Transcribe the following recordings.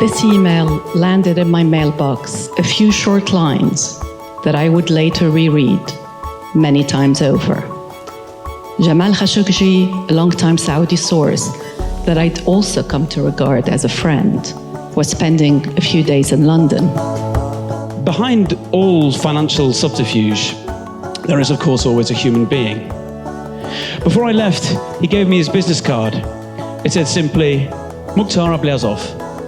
This email landed in my mailbox a few short lines that I would later reread many times over. Jamal Khashoggi, a long-time Saudi source that I'd also come to regard as a friend, was spending a few days in London. Behind all financial subterfuge, there is of course always a human being. Before I left, he gave me his business card. It said simply, Mukhtar Ablyazov,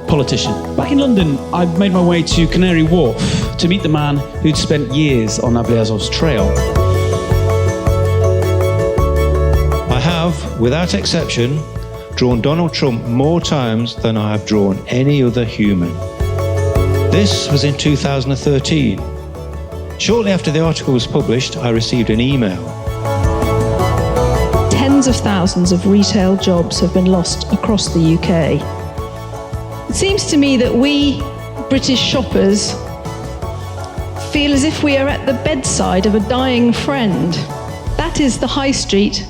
politician. Back in London, I made my way to Canary Wharf to meet the man who'd spent years on Ablyazov's trail. I have, without exception, drawn Donald Trump more times than I have drawn any other human. This was in 2013. Shortly after the article was published, I received an email. Tens of thousands of retail jobs have been lost across the UK. It seems to me that we, British shoppers, feel as if we are at the bedside of a dying friend. That is the high street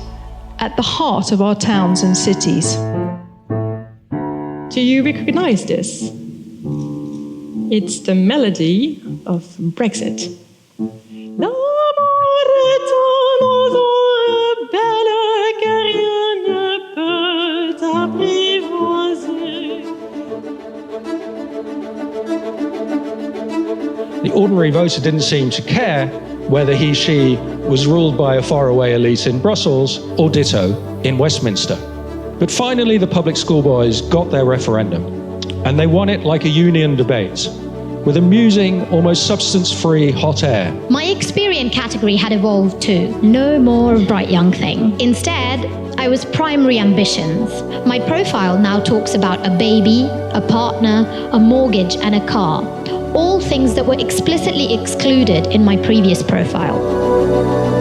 at the heart of our towns and cities. Do you recognize this? It's the melody of Brexit. The ordinary voter didn't seem to care whether she was ruled by a faraway elite in Brussels or ditto in Westminster. But finally, the public schoolboys got their referendum, and they won it like a union debate, with amusing, almost substance-free hot air. My Experian category had evolved too. No more bright young thing. Instead, I was primary ambitions. My profile now talks about a baby, a partner, a mortgage, and a car. All things that were explicitly excluded in my previous profile.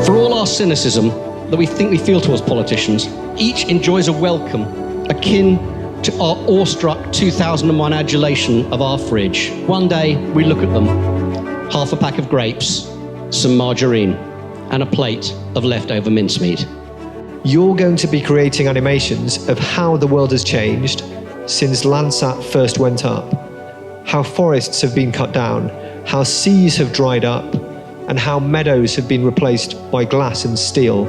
For all our cynicism that we think we feel towards politicians, each enjoys a welcome akin to our awestruck 2001 adulation of our fridge. One day we look at them, half a pack of grapes, some margarine, and a plate of leftover mincemeat. You're going to be creating animations of how the world has changed since Landsat first went up, how forests have been cut down, how seas have dried up, and how meadows have been replaced by glass and steel.